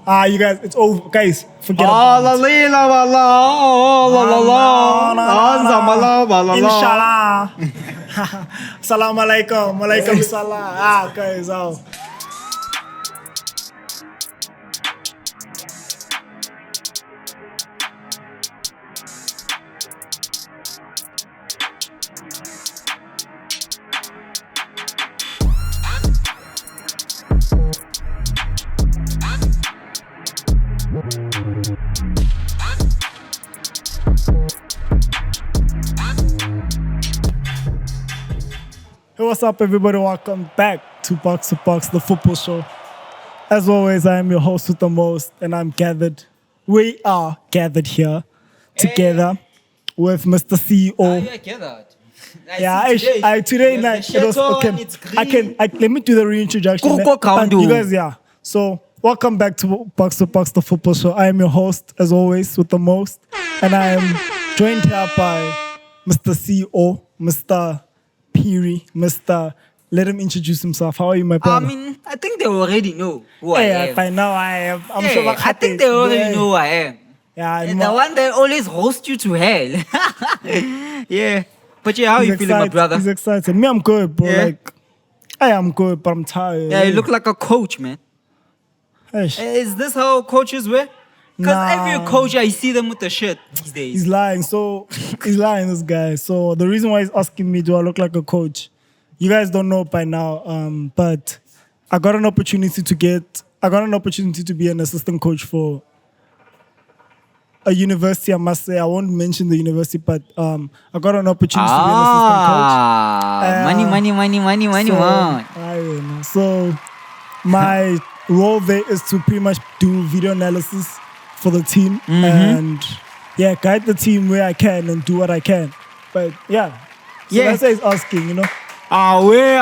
You guys, it's over. Guys, forget Ah, about it. Inshallah. Salam alaikum. Alaikum salam. Guys, Hey, what's up, everybody? Welcome back to Box to Box, the football show. As always, I am your host with the most, and I'm gathered. We are gathered here together with Mr. CEO. I get that. Today night it was okay. Let me do the reintroduction. You guys, yeah. So welcome back to Box, the football show. I am your host, as always, with the most, and I am joined here by Mr. CEO, Mr. Piri, Mr. Let him introduce himself. How are you, my brother? I mean, I think they already know who I am. By now I am. I'm sure. I think they already know who I am. Yeah, and the one that always roasts you to hell. Yeah. But yeah, how are you feeling, my brother? He's excited. Me, I'm good, bro. Yeah. Like, I am good, but I'm tired. Yeah, you look like a coach, man. Eish. Is this how coaches wear? Because Nah. every coach, I see them with the shirt these days. He's lying. He's lying, this guy. So the reason why he's asking me, do I look like a coach? You guys don't know by now, but I got an opportunity to be an assistant coach for a university, I must say. I won't mention the university, but I got an opportunity to be an assistant coach. So my role there is to pretty much do video analysis for the team and guide the team where I can and do what I can. But that's why he's asking, you know. Away.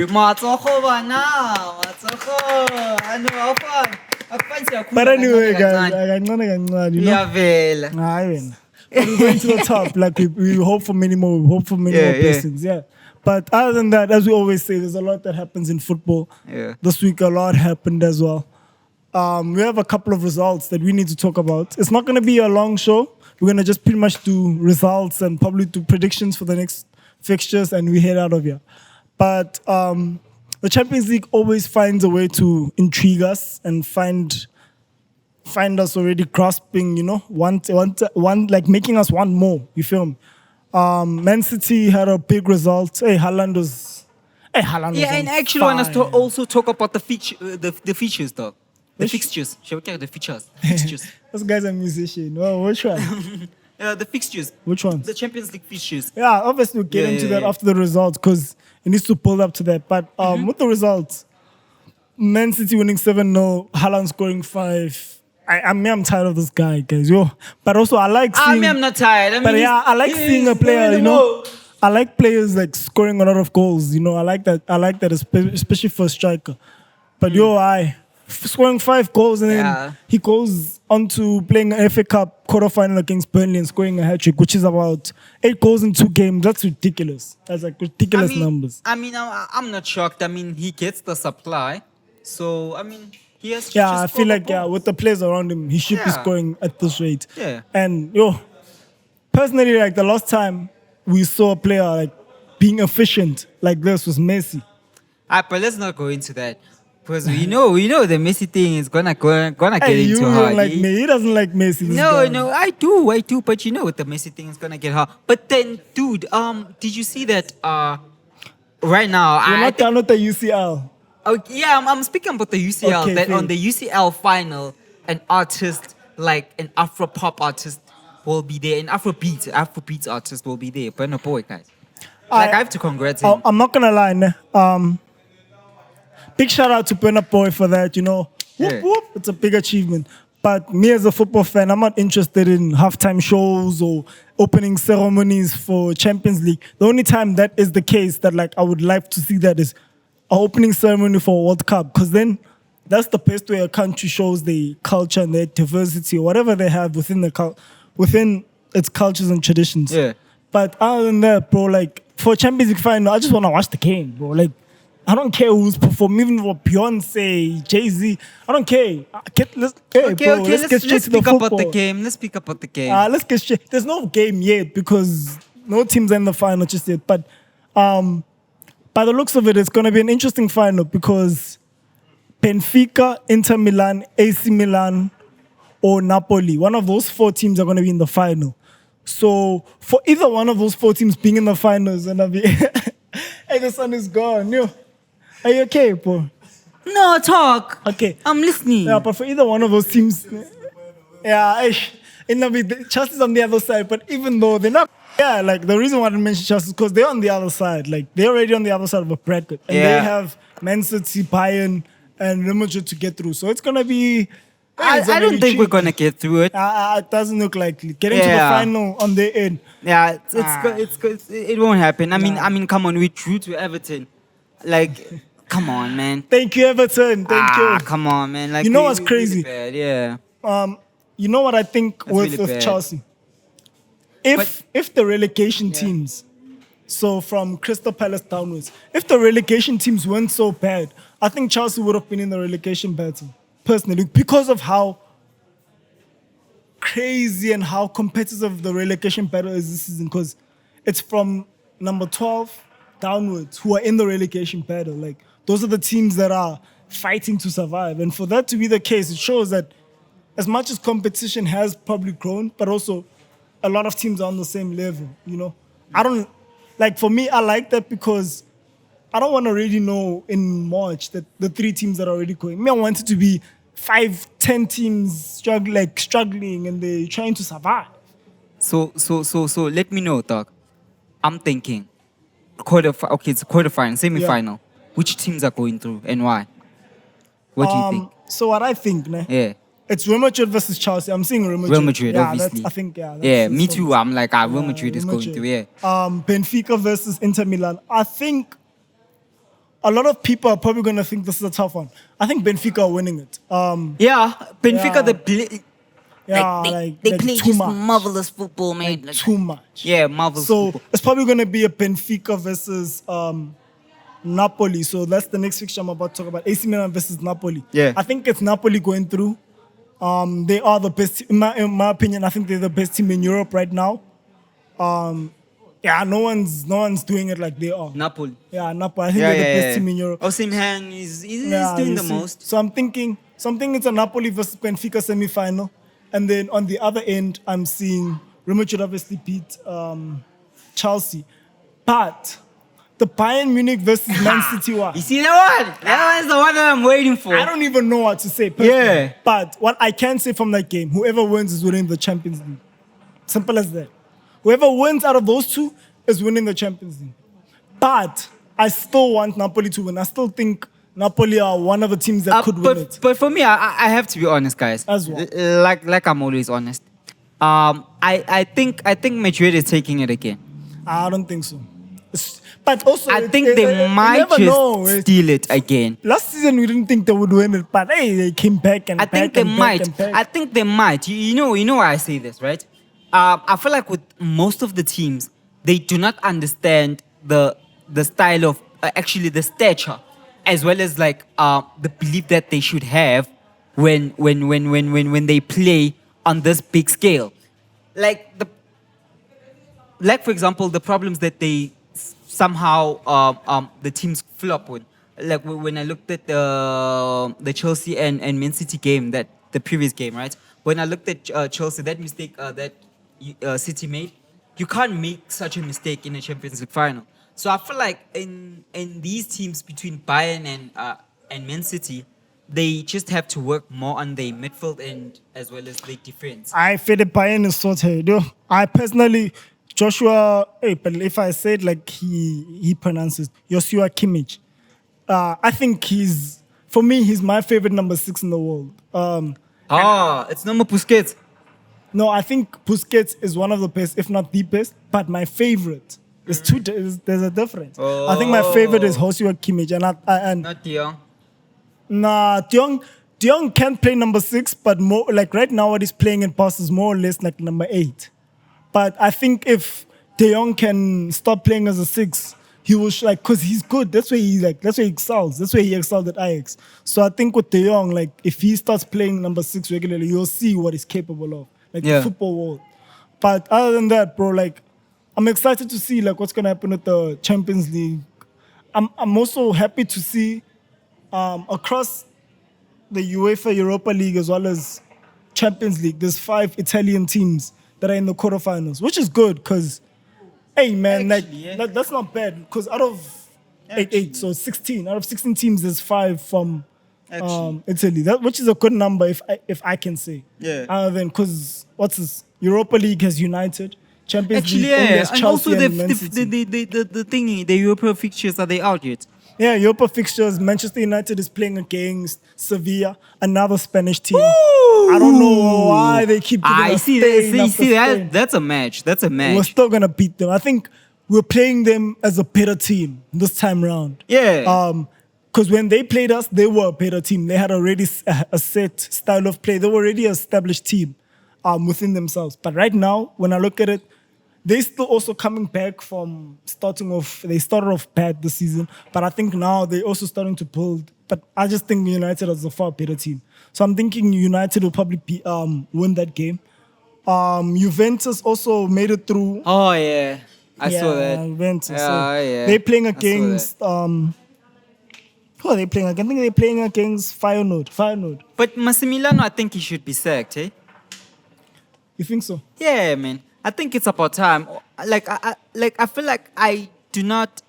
Matsogo bana, matsogo. Ano afan? But anyway, guys, you know. Vela. We're going to the top. Like we hope for many more. We hope for many more blessings. Yeah. But other than that, as we always say, there's a lot that happens in football. Yeah. This week, a lot happened as well. We have a couple of results that we need to talk about. It's not going to be a long show. We're going to just pretty much do results and probably do predictions for the next fixtures, and we head out of here. But the Champions League always finds a way to intrigue us and find us already grasping, you know, one like making us want more. You feel me? Man City had a big result. Haaland was and actually I want us to also talk about the features, though. The fixtures. Shall we get the features? Fixtures. This guy's a musician. Oh, which one? The fixtures. Which ones? The Champions League fixtures. Yeah, obviously we'll get into that after the results because it needs to build up to that. But with the results, Man City winning 7-0, Haaland scoring 5. I'm tired of this guy, guys. But also I like seeing... I'm not tired. I like seeing a player, you know. I like players like scoring a lot of goals, you know. I like that, especially for a striker. But scoring 5 goals and then he goes on to playing an FA Cup quarterfinal against Burnley and scoring a hat-trick, which is about 8 goals in 2 games. That's ridiculous. That's like ridiculous numbers. I'm not shocked. He gets the supply. So, he has to I feel like, with the players around him, he should be scoring at this rate. Yeah. And, personally, like, the last time we saw a player, like, being efficient like this was Messi. But let's not go into that. Because we know the Messi thing is gonna get into hard. You don't like me. He doesn't like Messi. No, I do. But you know what the Messi thing is gonna get hard. But then, dude, did you see that? Right now, not the UCL. I'm speaking about the UCL. Okay, on the UCL final, an artist like an Afro pop artist will be there. An Afrobeats artist will be there. Burna Boy, guys. I have to congratulate him. I'm not gonna lie. Big shout out to Burna Boy for that, you know. Whoop, whoop. It's a big achievement. But me as a football fan, I'm not interested in halftime shows or opening ceremonies for Champions League. The only time that is the case that like I would like to see that is an opening ceremony for a World Cup, because then that's the best way a country shows their culture and their diversity or whatever they have within its cultures and traditions. Yeah. But other than that, bro, like for Champions League final, I just want to watch the game, bro. Like I don't care who's performing, even for Beyonce, Jay-Z. I don't care. Let's get straight to the speak about the football. game. Let's speak about the game. Let's get straight. There's no game yet because no teams are in the final just yet. But by the looks of it, it's going to be an interesting final because Benfica, Inter Milan, AC Milan, or Napoli, one of those 4 teams are going to be in the final. So for either one of those 4 teams being in the finals, and I'll be, hey, the sun is gone. Yo, are you okay, bro? No, talk. Okay. I'm listening. Yeah, but for either one of those teams, yeah, Chelsea's on the other side. But even though they're not, yeah, like the reason why I didn't mention Chelsea is because they're on the other side. Like they're already on the other side of a bracket, and they have Man City, Bayern, and Real Madrid to get through. So it's gonna be. I don't think we're gonna get through it. It doesn't look likely. Getting to the final on their end. Yeah, it won't happen. I mean, come on, we drew to Everton. Like, come on, man. Thank you, Everton. Thank you. Come on, man. Like, you know what's crazy? Really bad, yeah. You know what I think That's with really bad. Chelsea? If the relegation teams, so from Crystal Palace downwards, if the relegation teams weren't so bad, I think Chelsea would have been in the relegation battle. Personally, because of how crazy and how competitive the relegation battle is this season, because it's from number 12 downwards who are in the relegation battle. Like, those are the teams that are fighting to survive. And for that to be the case, it shows that as much as competition has probably grown, but also a lot of teams are on the same level, you know? For me, I like that because I don't want to really know in March that the 3 teams that are already going. Me, I want it to be 5, 10 teams struggling and they're trying to survive. So let me know, dog. I'm thinking it's quarterfinal, semi-final. Which teams are going through and why? What do you think? So what I think, it's Real Madrid versus Chelsea. I'm seeing Real Madrid. Real Madrid, obviously. I think, me too. I'm like, Real Madrid is going through, Benfica versus Inter Milan. I think a lot of people are probably going to think this is a tough one. I think Benfica are winning it. Benfica, they play too just much. marvelous football, man. Like, too much. Yeah, marvelous So football. it's probably going to be a Benfica versus Napoli. So that's the next fixture I'm about to talk about. AC Milan versus Napoli. Yeah. I think it's Napoli going through. They are the best, in my opinion. I think they're the best team in Europe right now. No one's doing it like they are. Napoli. Yeah, Napoli. I think they're the best team in Europe. Osimhen is doing the most. So I'm thinking it's a Napoli versus Benfica semi-final. And then on the other end, I'm seeing Real Madrid obviously beat Chelsea. But the Bayern Munich versus Man City one. You see that one? That one's the one that I'm waiting for. I don't even know what to say personally. Yeah. But what I can say from that game, whoever wins is winning the Champions League. Simple as that. Whoever wins out of those 2 is winning the Champions League. But I still want Napoli to win. I still think Napoli are one of the teams that could win it. But for me, I have to be honest, guys. As well. Like I'm always honest. I think Madrid is taking it again. I don't think so. But also, I think they might just steal it again. Last season, we didn't think they would win it, but hey, they came back and I think they might. I think they might. You know why I say this, right? I feel like with most of the teams, they do not understand the style of actually the stature, as well as like the belief that they should have when they play on this big scale. Like for example, the problems that they somehow the teams flop with. Like when I looked at the Chelsea and Man City game, that the previous game, right? When I looked at Chelsea, that mistake that City made, you can't make such a mistake in a Champions League final. So I feel like in these teams between Bayern and Man City, they just have to work more on their midfield and as well as their defense. I feel the Bayern is sorted. I personally, Joshua, but if I said like he pronounces Joshua Kimmich, I think he's my favorite number 6 in the world. It's number Busquets. No, I think Busquets is one of the best, if not the best. But my favorite is there's a difference. I think my favorite is Joshua Kimmich, and Not De Jong. Nah, De Jong can play number 6, but more like right now what he's playing in pass is more or less like number 8. But I think if De Jong can stop playing as a 6, he was like, because he's good. That's where he excels. That's where he excelled at Ajax. So I think with De Jong, like if he starts playing number 6 regularly, you'll see what he's capable of, like the football world. But other than that, bro, like I'm excited to see like what's gonna happen with the Champions League. I'm also happy to see across the UEFA Europa League as well as Champions League, there's 5 Italian teams that are in the quarterfinals, which is good because, hey man, that's not bad. Because out of 8, so 16 out of 16 teams, there's 5 from Italy. Which is a good number if I can say. Yeah. Other than because what's this? Europa League has United. Champions League only has and Chelsea also and Man City. the thingy, the European fixtures, are they out yet? Yeah, Europa fixtures. Manchester United is playing against Sevilla, another Spanish team. Woo! I don't know why they keep giving us Spain. That's a match. That's a match. We're still gonna beat them. I think we're playing them as a better team this time round. Yeah. Because when they played us, they were a better team. They had already a set style of play. They were already an established team within themselves. But right now, when I look at it, they're still also coming back from starting off. They started off bad this season, but I think now they're also starting to build. But I just think United is a far better team. So I'm thinking United will probably win that game. Juventus also made it through. Oh yeah, I saw that. Juventus. Yeah. They're playing against. Who are they playing against? I think they're playing against Feyenoord. But Massimiliano, I think he should be sacked, eh? You think so? Yeah, man. I think it's about time. Like I feel like I do not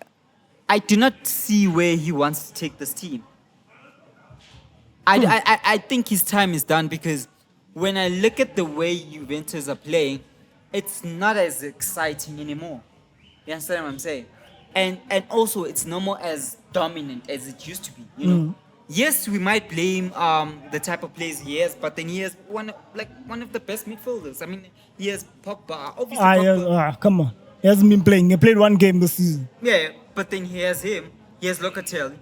see where he wants to take this team. I think his time is done because when I look at the way Juventus are playing, it's not as exciting anymore. You understand what I'm saying? And also it's no more as dominant as it used to be. You know. Yes, we might blame the type of players he has, but then he has one of the best midfielders. I mean, he has Pogba. Obviously, come on. He hasn't been playing. He played one game this season. Yeah, but then he has him. He has Locatelli.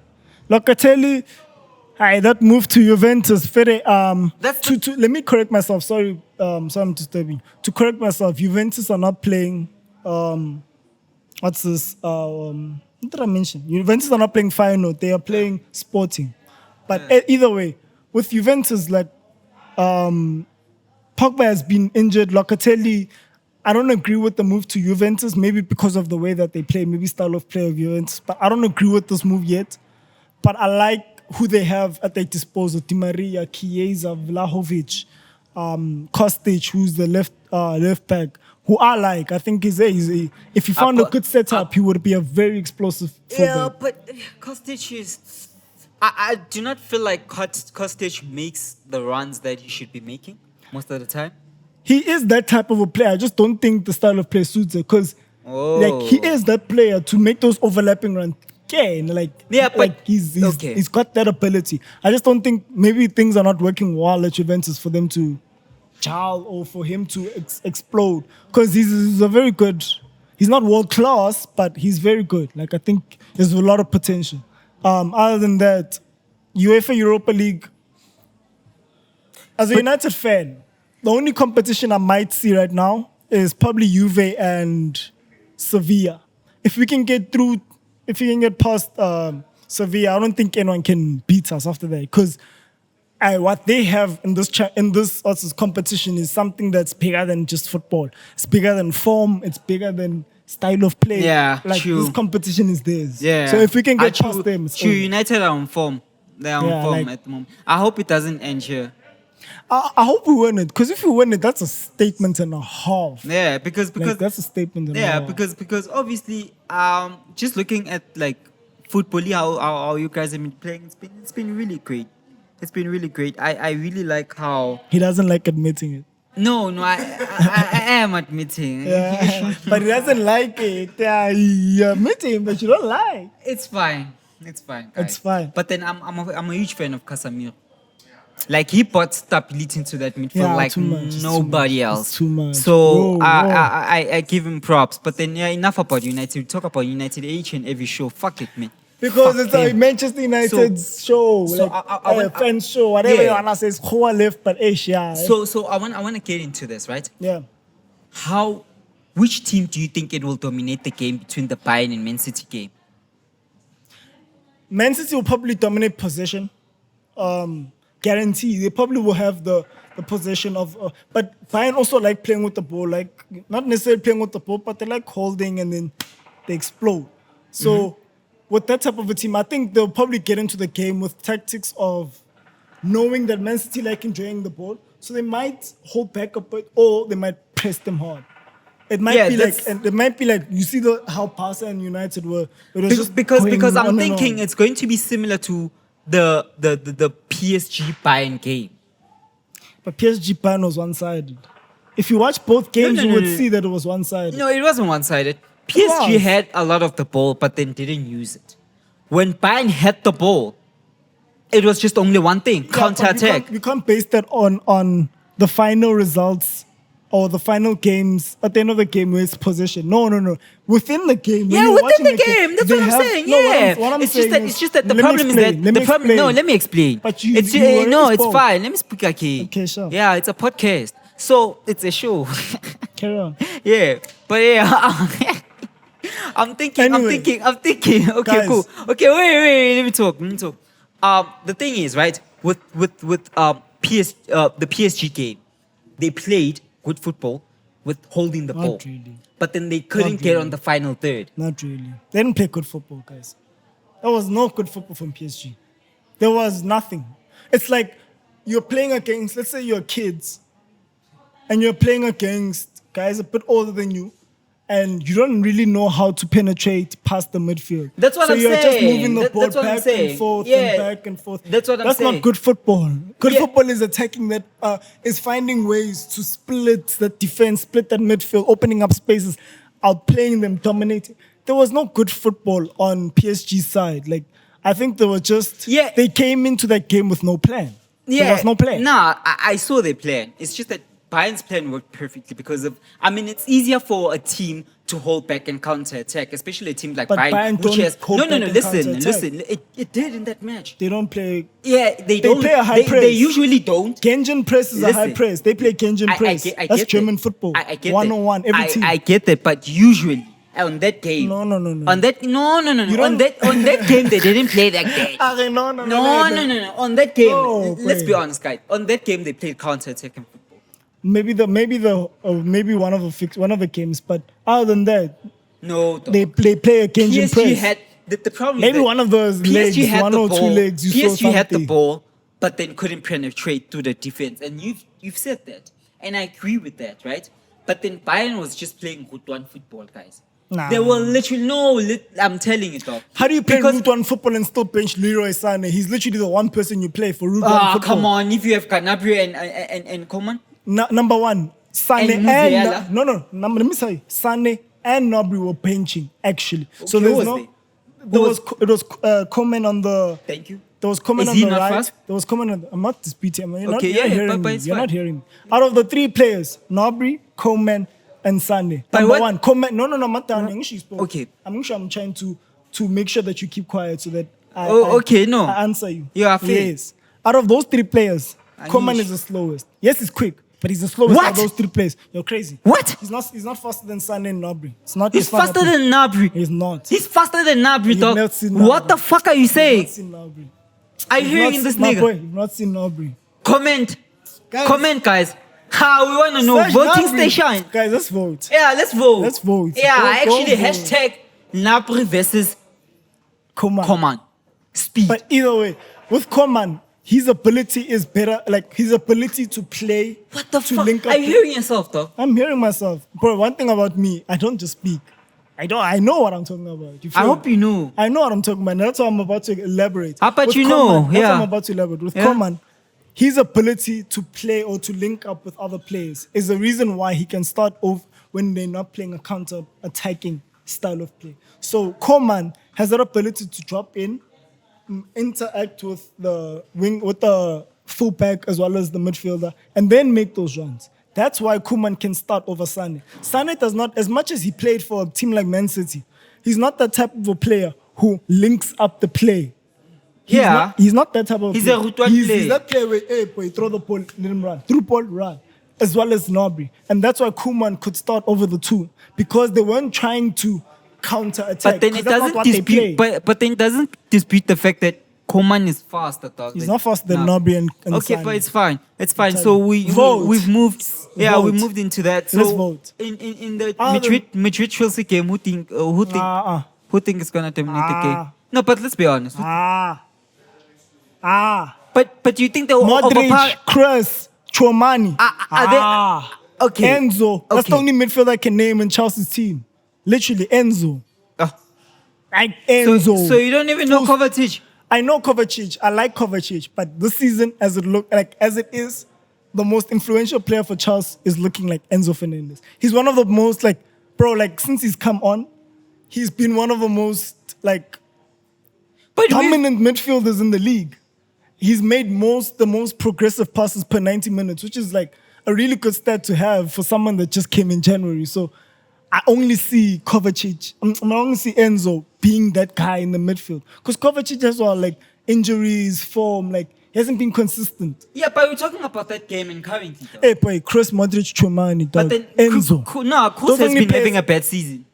That move to Juventus. Let me correct myself. Sorry, I'm disturbing. To correct myself, Juventus are not playing. What's this? What did I mention? Juventus are not playing Feyenoord. They are playing Sporting. But either way, with Juventus, like Pogba has been injured. Locatelli, I don't agree with the move to Juventus. Maybe because of the way that they play, maybe style of play of Juventus. But I don't agree with this move yet. But I like who they have at their disposal: Di Maria, Chiesa, Vlahovic, Kostic, who's the left back. Who I like. I think if he found a good setup, he would be a very explosive fullback. Yeah, but Kostic is. I do not feel like Kostic makes the runs that he should be making most of the time. He is that type of a player. I just don't think the style of play suits it because he is that player to make those overlapping runs. He's got that ability. I just don't think maybe things are not working well at Juventus for them to gel or for him to explode because he's a very good. He's not world class, but he's very good. Like I think there's a lot of potential. Other than that, UEFA Europa League. As a United fan, the only competition I might see right now is probably Juve and Sevilla. If we can get through, if we can get past Sevilla, I don't think anyone can beat us after that. Because what they have in this competition is something that's bigger than just football. It's bigger than form. It's bigger than style of play. Yeah, true. This competition is theirs. Yeah. So if we can get past them, true. United are on form. They are on form at the moment. I hope it doesn't end here. I hope we win it, because if we win it, that's a statement and a half. Yeah, because that's a statement and a half. Yeah, because obviously, just looking at like football, how you guys have been playing, it's been really great. It's been really great. I really like how he doesn't like admitting it. No, I am admitting. Yeah, but he doesn't like it. You're admitting, but you don't like. It's fine. It's fine. Guys. It's fine. But then I'm a huge fan of Casemiro. Like he brought stability into that midfield like nobody else. It's too much. So I give him props. But then enough about United. We talk about United each and every show. Fuck it, man. Because it's a Manchester United show, so like a fan show, whatever you want to say, it's Hoa left, but Asia. So I want to get into this, right? Yeah. Which team do you think it will dominate the game between the Bayern and Man City game? Man City will probably dominate possession. Guarantee. They probably will have the possession of. But Bayern also like playing with the ball. Like, not necessarily playing with the ball, but they like holding and then they explode. So with that type of a team, I think they'll probably get into the game with tactics of knowing that Man City like enjoying the ball. So they might hold back a bit or they might press them hard. It might be like you see how Barca and United were. It was just because I'm on and thinking on. it's going to be similar to the PSG Bayern game. But PSG Bayern was one-sided. If you watch both games, you would see that it was one-sided. No, it wasn't one-sided. PSG had a lot of the ball, but then didn't use it. When Bayern had the ball, it was just only one thing: counter-attack. We can't base that on the final results or the final games at the end of the game where it's possession. No. Within the game. Yeah, within the game. That's what I'm saying. Yeah. It's just that the problem is that the problem. No, let me explain. But it's fine. Let me speak again. Okay, sure. Yeah, it's a podcast, so it's a show. Carry on. Yeah, but yeah. I'm thinking. Okay, guys. cool. Okay, wait. Let me talk. The thing is, right, with the PSG game, they played good football with holding the ball. Really. But then they couldn't get on the final third. Not really. They didn't play good football, guys. There was no good football from PSG. There was nothing. It's like you're playing against, let's say you're kids, and you're playing against guys a bit older than you, and you don't really know how to penetrate past the midfield. That's what I'm saying. So you're just moving the ball back and forth and back and forth. That's what I'm saying. That's not good football. Good football is attacking that, is finding ways to split that defense, split that midfield, opening up spaces, outplaying them, dominating. There was no good football on PSG's side. Like, I think there was just, they came into that game with no plan. There was no plan. Nah, I saw their plan. It's just that Bayern's plan worked perfectly because of, it's easier for a team to hold back and counter-attack, especially a team like Bayern, which has... Listen, it did in that match. They don't play... Yeah, they don't. Play a high press. They usually don't. Genjin press is a high press. They play Genjin press. That's German football. I get 1-on-1, every team. I get that, but usually... On that game. No. On that game, they didn't play that game. No. On that game, let's be honest, guys. On that game, they played counter-attacking football. Maybe one of the games, but other than that, no, they play a Genjin press. PSG had the problem. Maybe one of those legs, one or two legs. PSG had the ball, but then couldn't penetrate through the defense, and you've said that, and I agree with that, right? But then Bayern was just playing Route 1 football, guys. Nah. They were literally I'm telling you, dog. How do you play Route 1 football and still bench Leroy Sané? He's literally the one person you play for Route 1 football. Come on, if you have Gnabry and Coman. Number one, Sané and let me say, Sané and Gnabry were benching actually. Okay, so it was Coman on the. Thank you. There was Coman on the right. Fast? There was Coman on the, I'm not disputing. You're not hearing me. Out of the three players, Gnabry, Coman, and Sané. Number one, Coman. No, I'm not done. Okay. I'm trying to make sure that you keep quiet so that I answer you. You are fair. Yes. Out of those three players, Coman is the slowest. Yes, he's quick, but he's the slowest out of those three players. You're crazy. What? He's not faster than Sané and Gnabry. He's faster than Gnabry. He's not. He's faster than Gnabry, dog. What the fuck are you saying? Are you hearing this nigga? You've not seen Gnabry. Comment, guys. How we want to know. Voting station. Guys, let's vote. Yeah, let's vote. Yeah, go hashtag Gnabry versus Coman. Speed. But either way, with Coman, his ability is better. Like his ability to play. What the fuck? Link up are you hearing yourself, though? I'm hearing myself. Bro, one thing about me, I don't just speak. I know what I'm talking about. I hope you know. I know what I'm talking about. That's why I'm about to elaborate. How about you know? That's what I'm about to elaborate. With Coman, his ability to play or to link up with other players is the reason why he can start off when they're not playing a counter-attacking style of play. So Coman has that ability to drop in, interact with the wing, with the fullback as well as the midfielder, and then make those runs. That's why Coman can start over Sané. Sané does not, as much as he played for a team like Man City, he's not the type of a player who links up the play. He's not that type of player. He's a Route 1 player. He's that player where, hey, boy, throw the ball, let him run. Through ball, run. As well as Gnabry. And that's why Coman could start over the two. Because they weren't trying to counter attack. But then it doesn't dispute. But then it doesn't dispute the fact that Coman is faster, dog. He's not faster than Gnabry and okay, Sane. but it's fine. It's fine. So we've moved. Yeah, Vote. we moved into that. So Let's vote. In the Madrid Chelsea game, who think is gonna dominate the game? No, but let's be honest. But do you think they will overpower? Modric, Kroos, Tchouameni. Okay. Enzo. That's the only midfielder I can name in Chelsea's team. Literally, Enzo. Like Enzo. So you don't even know Kovacic? I know Kovacic. I like Kovacic. But this season, as it is, the most influential player for Chelsea is looking like Enzo Fernandez. He's one of the most, since he's come on, he's been one of the most, dominant midfielders in the league. He's made the most progressive passes per 90 minutes, which is like a really good stat to have for someone that just came in January. So I only see Kovacic, I only see Enzo being that guy in the midfield. Because Kovacic has injuries, form, he hasn't been consistent. Yeah, but we're talking about that game in currently. Hey, boy, Kroos, Modric, Tchouameni, but then Enzo. Kroos has been having a bad season.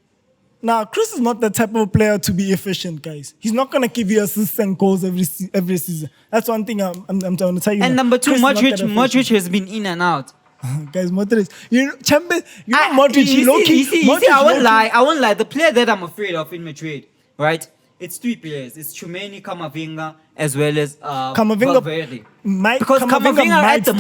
Now, Kroos is not the type of player to be efficient, guys. He's not going to give you assists and goals every season. That's one thing I'm going to tell you. And number two, Modric has been in and out. Guys, Modric, Modric, low-key. I won't lie. The player that I'm afraid of in Madrid, right? It's three players. It's Tchouameni, Camavinga, as well as Valverde. Because Camavinga at the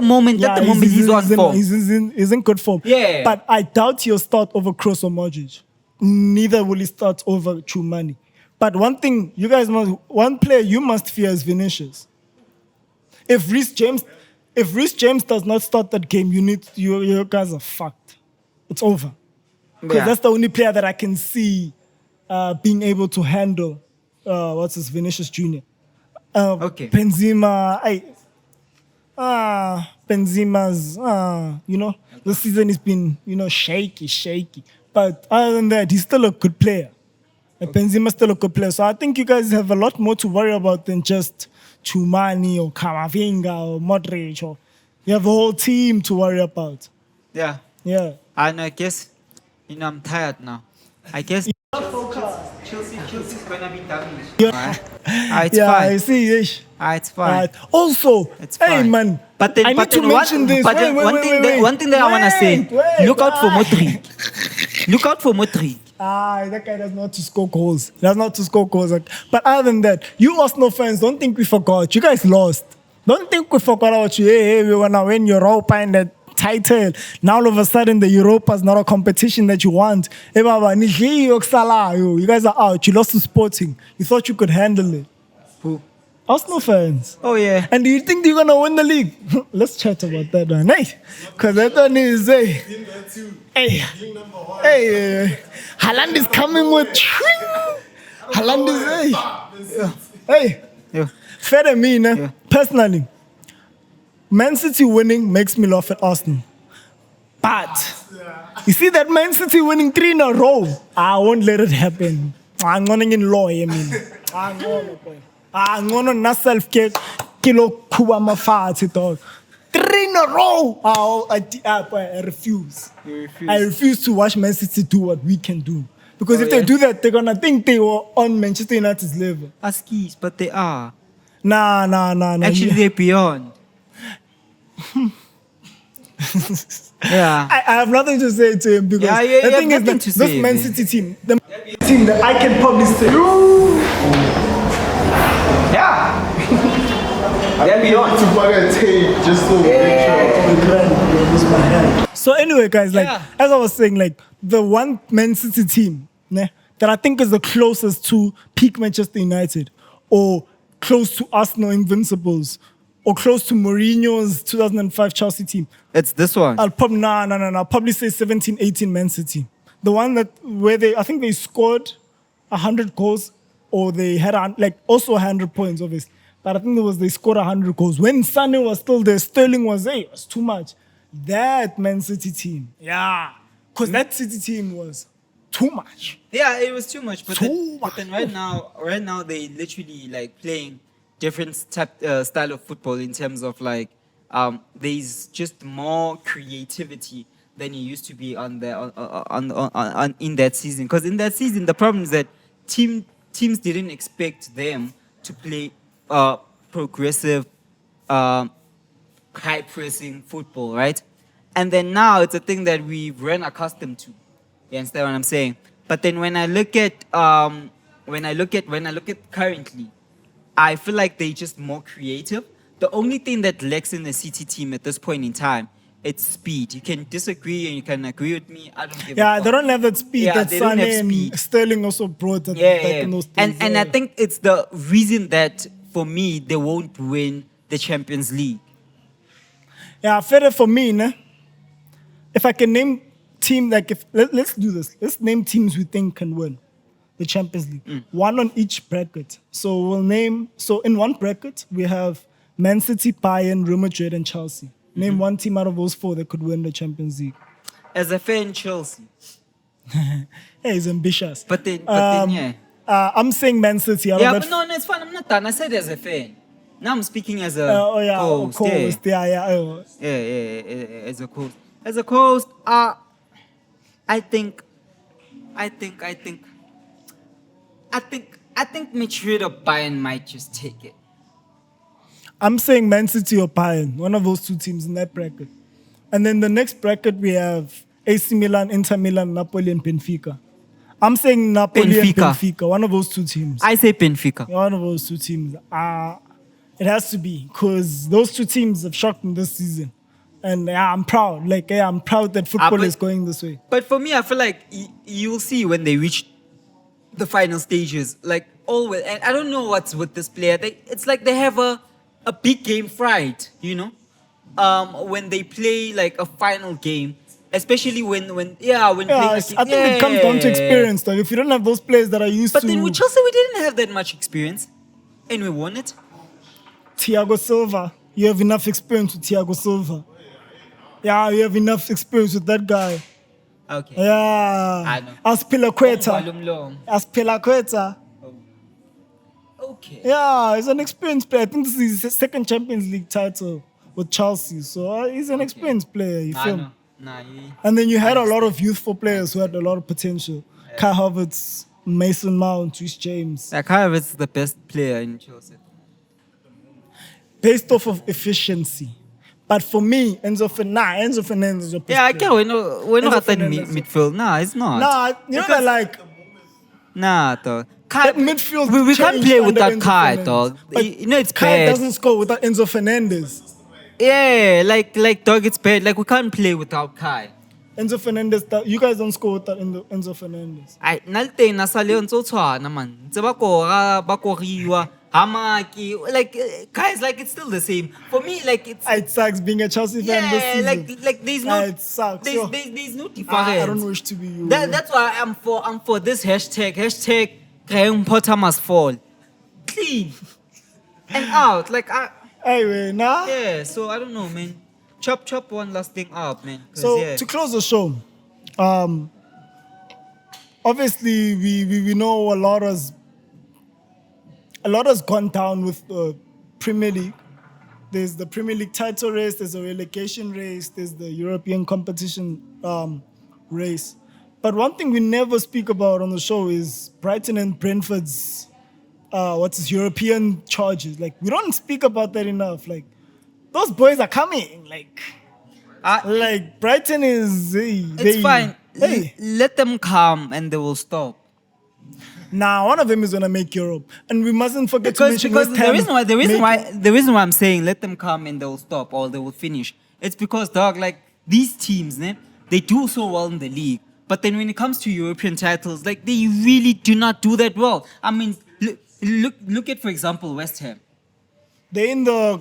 moment, he's on form. He's in good form. Yeah. But I doubt he'll start over Kroos or Modric. Neither will he start over Tchouameni. But one player you must fear is Vinicius. If Reece James does not start that game, you guys are fucked. It's over. Because that's the only player that I can see being able to handle Vinicius Jr. Okay. Benzema, Benzema's, the season has been, shaky. But other than that, he's still a good player. Benzema's still a good player. So I think you guys have a lot more to worry about than just Tchouameni or Camavinga or Modric. You have a whole team to worry about. Yeah. Yeah. And I guess, I'm tired now. I guess Chelsea's gonna be damaged. Yeah. It's fine. I see. It's fine. Also, it's fine. Hey man, but then, I need to mention this. One thing that I wanna say, look out for Modric. Look out for Modric. That guy does not to score goals. But other than that, you Arsenal fans, don't think we forgot. You guys lost. Don't think we forgot about you. Hey, we wanna win Europa and that title. Now all of a sudden the Europa is not a competition that you want. Hey, Baba, you guys are out. You lost to Sporting. You thought you could handle it. Who? Arsenal fans. Oh yeah. And do you think they're gonna win the league? Let's chat about that one. Hey, because that one is hey, Haaland is coming with Haaland is hey. Yeah. Fair to me, personally. Man City winning makes me laugh at Arsenal. But you see that Man City winning 3 in a row, I won't let it happen. I'm going in law, I mean. I'm going to self-care, kilo kuba mafati, dog. 3 in a row. I refuse. I refuse to watch Man City do what we can do. Because if they do that, they're going to think they were on Manchester United's level. Askies, but they are. Nah. Actually, they're beyond. Yeah. I have nothing to say to him because the thing is that this Man City team, the team that I can probably say. Yeah. They're beyond. So anyway, guys, as I was saying, the one Man City team that I think is the closest to peak Manchester United or close to Arsenal Invincibles or close to Mourinho's 2005 Chelsea team. It's this one. I'll probably say 17-18 Man City. The one where I think they scored 100 goals or they had also 100 points, obviously. But I think they scored 100 goals. When Sané was still there, Sterling was there. It was too much. That Man City team, because that City team was too much. Yeah, it was too much. But then right now they literally playing different style of football in terms of there's just more creativity than he used to be on in that season. Because in that season, the problem is that teams didn't expect them to play progressive, high pressing football, right? And then now it's a thing that we've grown accustomed to. You understand what I'm saying? But then when I look at currently, I feel like they're just more creative. The only thing that lacks in the City team at this point in time, it's speed. You can disagree and you can agree with me. I don't give a Yeah, fuck. they don't have that speed Yeah, that they don't Sane have speed. and Sterling also brought back in those days. And I think it's the reason that for me they won't win the Champions League. Yeah, further for me, ne? If I can name team, like let's do this. Let's name teams we think can win the Champions League. One on each bracket. So we'll name. So in one bracket we have Man City, Bayern, Real Madrid, and Chelsea. Name one team out of those four that could win the Champions League. As a fan, Chelsea. Hey, he's ambitious. But then yeah. I'm saying Man City. Yeah, but no, it's fine. I'm not done. I said as a fan. Now I'm speaking as a host. Yeah. Yeah, as a host. As a host, I think Madrid or Bayern might just take it. I'm saying Man City or Bayern, one of those two teams in that bracket. And then the next bracket we have AC Milan, Inter Milan, Napoli, and Benfica. I'm saying Napoli and Benfica, one of those two teams. I say Benfica. One of those two teams. It has to be, because those two teams have shocked me this season. And I'm proud. I'm proud that football is going this way. But for me, I feel like you'll see when they reach the final stages. Like always, and I don't know what's with this player. It's like they have a big game fright, you know? When they play like a final game, especially when playing I think it comes down to experience, though. If you don't have those players that are used to. But then with Chelsea, we didn't have that much experience, and we won it. Thiago Silva, you have enough experience with Thiago Silva. Yeah, you have enough experience with that guy. Okay. Yeah. I know. Aspilicueta. Okay. Yeah, he's an experienced player. I think this is his second Champions League title with Chelsea. So he's an experienced player, you feel me? And then you had a lot of youthful players who had a lot of potential. Yeah. Kai Havertz, Mason Mount, Reece James. Kai Havertz is the best player in Chelsea. Based off of efficiency. But for me, Enzo Fernandez is your best player. I can't. We're not at midfield. Nah, it's not. Nah, you know like... Nah, dog. That midfield we can't play without Kai, dog. You know it's Kai bad. Doesn't score without Enzo Fernandez. Yeah, like dog, it's bad. Like we can't play without Kai. Enzo Fernandez, you guys don't score without Enzo Fernandez. Like guys, like it's still the same for me. Like it sucks being a Chelsea fan this season. like there's no it sucks. There's no difference. I don't wish to be you. That's why I'm for this hashtag Graham Potter must fall clean and out. Like anyway, nah. Yeah, so I don't know, man. Chop one last thing up, man. So to close the show, obviously we know a lot has gone down with the Premier League. There's the Premier League title race, there's a relegation race, there's the European competition race. But one thing we never speak about on the show is Brighton and Brentford's European charges. Like we don't speak about that enough. Like those boys are coming. Like Brighton is. It's fine. Let them come and they will stop. Nah, one of them is gonna make Europe, and we mustn't forget to mention West Ham. The reason why I'm saying let them come and they will stop or they will finish. It's because, dog, like these teams, they do so well in the league, but then when it comes to European titles, like they really do not do that well. I mean, look at, for example, West Ham. They're in the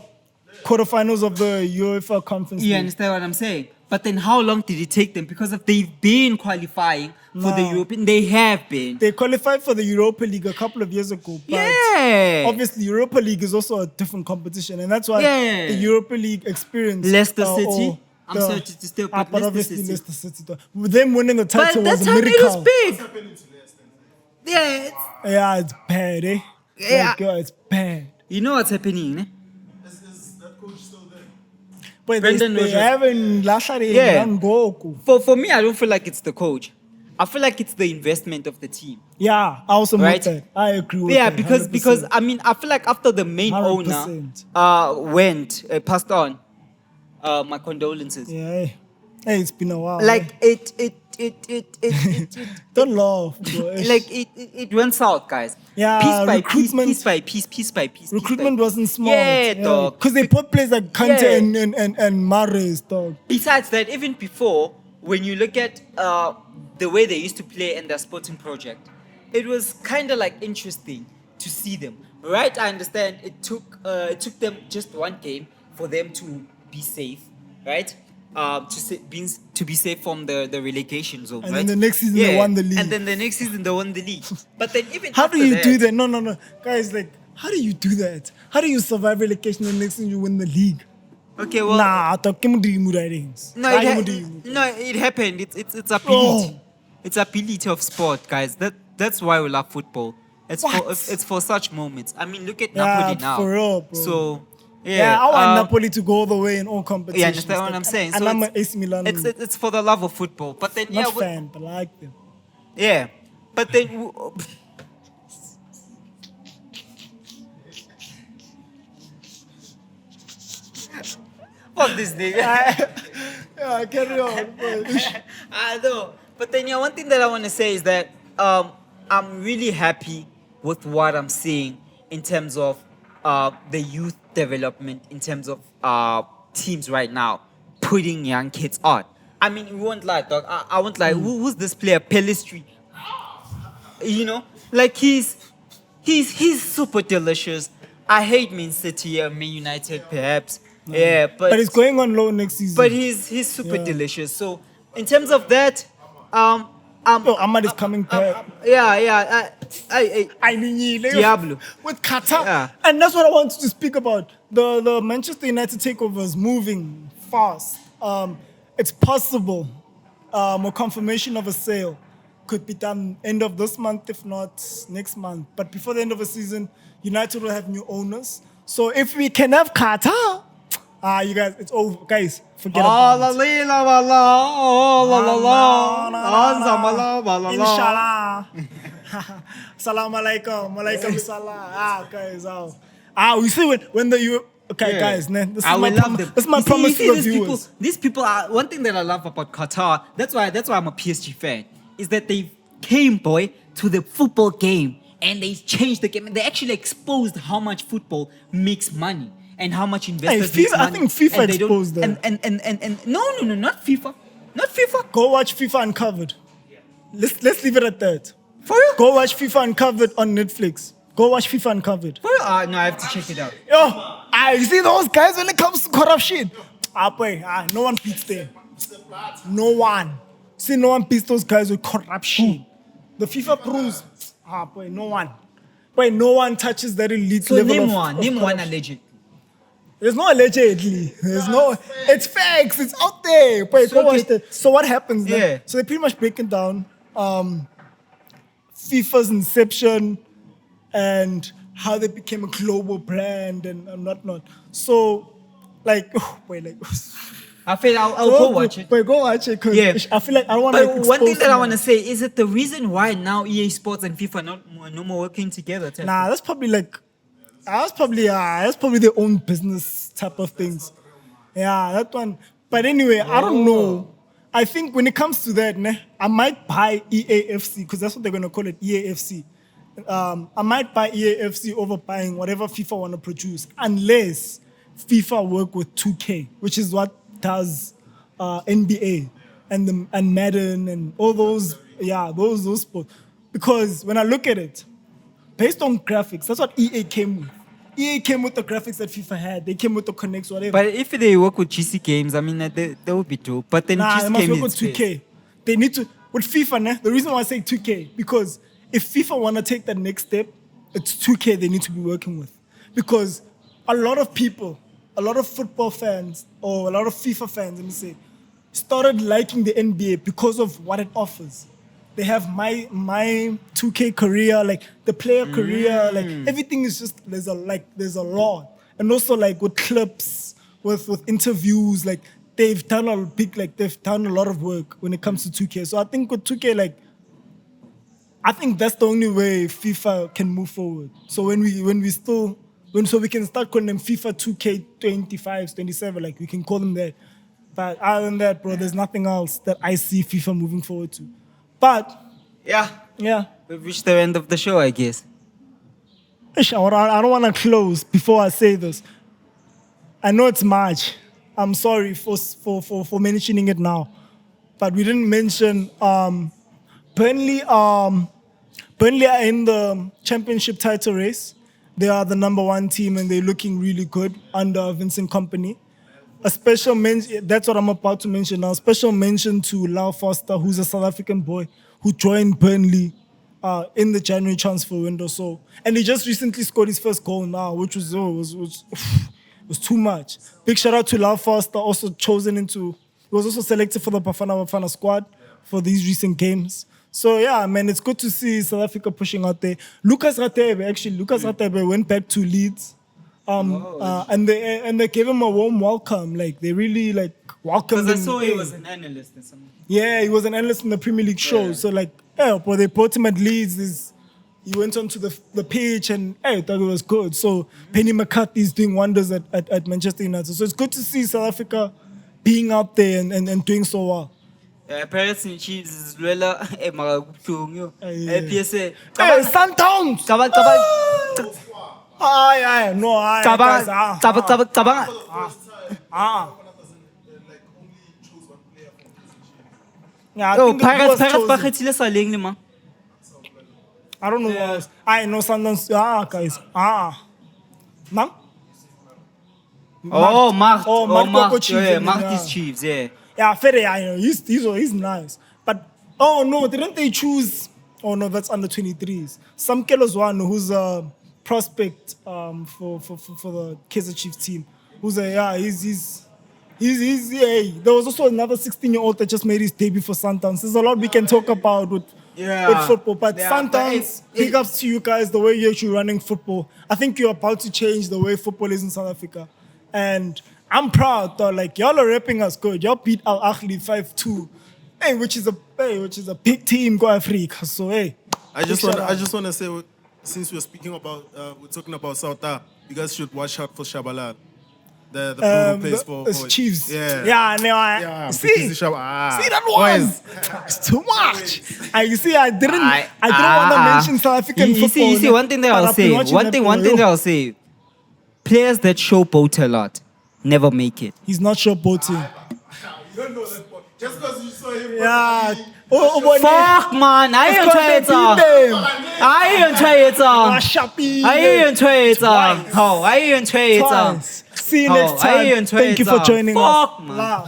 quarterfinals of the UEFA Conference League. You understand what I'm saying? But then how long did it take them? Because if they've been qualifying for the European, they have been. They qualified for the Europa League a couple of years ago. But obviously, Europa League is also a different competition. And that's why the Europa League experience... Leicester City. I'm sorry to still put but obviously Leicester City. With them winning the title was a miracle. But that's how it was big. Yeah, it's bad, eh? Yeah. It's bad. You know what's happening, eh? Is that coach still there? But Brendan they Rodgers. haven't Lashley Yeah. and Goku. For me, I don't feel like it's the coach. I feel like it's the investment of the team. Yeah, I also Right? with that. I agree with Yeah, that. because 100%. I mean, I feel like after the main 100%. owner passed on, my condolences. Yeah. Hey, it's been a while. Like eh? it Don't laugh, bro. like it went south, guys. Yeah, piece by recruitment- piece by piece. Recruitment wasn't smart. Yeah, dog. Because they put players like Kante Yeah. and Mahrez, dog. Besides that, even before, when you look at the way they used to play in their sporting project, it was kind of like interesting to see them. Right? I understand it took them just one game for them to be safe, right? To be safe from the relegation zone. And right? then the next season they won the league. And then the next season they won the league. But then even How after do you that, do that? No. Guys, like, how do you do that? How do you survive relegation and the next thing you win the league? Okay, well, Nah, talk him do writings. no, it happened. It's ability. Oh. It's ability of sport, guys. That's why we love football. It's for such moments. I mean, look at Napoli now. For real, bro. So Yeah, I want Napoli to go all the way in all competitions. Yeah, understand what I'm saying? And So I'm it's- an AC Milan. It's for the love of football. But then Not fan, but I like them. yeah. But then fuck this nigga. Yeah, carry on. bro. I know. But then, one thing that I want to say is that I'm really happy with what I'm seeing in terms of the youth development, in terms of teams right now putting young kids on. I mean, we won't lie, dog. I won't lie. Who's this player, Pelistri? You know, like he's super delicious. I hate Man City or Man United, perhaps. Yeah, But it's going on low next season. but he's super delicious. So in terms of that, Ahmad is coming back. I mean, Diablo. with Qatar. Yeah. And that's what I wanted to speak about. The Manchester United takeover is moving fast. It's possible a confirmation of a sale could be done end of this month, if not next month. But before the end of the season, United will have new owners. So if we can have Qatar, you guys, it's over. Guys, forget about it. Inshallah. Salam alaikum. Alaikum salam. Guys, we see when the okay, Yeah. guys, man. This I is my will love them. This is my You see- promise you see to the these people, viewers. these people are one thing that I love about Qatar. That's why I'm a PSG fan. Is that they came, boy, to the football game and they changed the game and they actually exposed how much football makes money and how much investors make FIFA, I money. think FIFA and they don't- exposed them. And no, not FIFA, not FIFA. Go watch FIFA Uncovered. Let's leave it at that. For real? Go watch FIFA Uncovered on Netflix. Go watch FIFA Uncovered. For real? No, I have to check it out. Yo, you see those guys when it comes to corruption? Boy, no one beats them. No one. See, no one beats those guys with corruption. The FIFA pros, boy, no one. Boy, no one touches that elite So level name of one corruption. allegedly. There's no allegedly. There's no. It's facts. It's out there. Boy, So go watch okay. that. So what happens? Then? Yeah. So they're pretty much breaking down FIFA's inception and how they became a global brand and whatnot. So, like, I feel I'll go watch it. Wait, go watch it. Cause Yeah. I feel like I don't want to. But one thing that I want to say is that the reason why now EA Sports and FIFA are no more working together. Nah, that's probably their own business type of things. Yeah, that one. But anyway, I don't know. I think when it comes to that, I might buy EAFC because that's what they're gonna call it, EAFC. I might buy EAFC over buying whatever FIFA want to produce, unless FIFA work with 2K, which is what does NBA and Madden and all those those sports. Because when I look at it, based on graphics, that's what EA came with. EA came with the graphics that FIFA had. They came with the connects, whatever. But if they work with GC games, I mean, they would be dope. But then They GC must games work with is 2K. They need to with FIFA. The reason why I say 2K because if FIFA want to take that next step, it's 2K they need to be working with, because a lot of people, a lot of football fans or a lot of FIFA fans, let me say, started liking the NBA because of what it offers. They have my 2K career, like the player career, like everything is just there's a lot, and also like with clips, with interviews. Like they've done a lot of work when it comes to 2K. So I think with 2K, like I think that's the only way FIFA can move forward. So when we can start calling them FIFA 2K 25, 27, like we can call them that. But other than that, bro, there's nothing else that I see FIFA moving forward to. But Yeah. We've reached the end of the show, I guess. I don't want to close before I say this. I know it's March. I'm sorry for mentioning it now, but we didn't mention Burnley. Burnley are in the championship title race. They are the number 1 team, and they're looking really good under Vincent Kompany. A special mention. That's what I'm about to mention now. Special mention to Lyle, who's a South African boy who joined Burnley in the January transfer window. So, and he just recently scored his first goal now, which was too much. Big shout out to Lyle Foster, also he was also selected for the Bafana squad for these recent games. So yeah, man, it's good to see South Africa pushing out there. Lucas Ratebe went back to Leeds. And they gave him a warm welcome. Like they really welcomed him. Because I saw he was an analyst or something. Yeah, he was an analyst in the Premier League show. Yeah. So but they brought him at Leeds. He went onto the pitch and I thought it was good. So Penny McCarthy is doing wonders at Manchester United. So it's good to see South Africa being up there and doing so well. Parents and Chiefs is Lwela Magabutung. PSA. Sundowns! Yeah, I think Pirates bakgethile sa leng le mang? I don't know what else. I know Sundowns. Guys. Mang? Mark is Chiefs, yeah. Yeah, Fede, I know. He's nice. But, no, didn't they choose... Oh, no, that's under 23s. Sam Kelozwano, who's a prospect for the Kaizer Chiefs team. There was also another 16-year-old that just made his debut for Sundowns. There's a lot we can talk about with football. But Sundowns, big ups to you guys, the way you're actually running football. I think you're about to change the way football is in South Africa. And I'm proud, though. Y'all are repping us good. Y'all beat Al Ahly 5-2. Which is a big team, Go Africa. So, I just want to say, since we're talking about South, you guys should watch out for Shabalala. The who plays for Chiefs. Yeah. See that one? It's too much. You see, I didn't want to mention South African football. You see, one thing that I'll say. Players that showboat a lot never make it. He's not showboating. You don't know that, but just because you saw him. Yeah. Fuck, man. I ain't try it on. See you next time. Thank you for joining us. Fuck, man.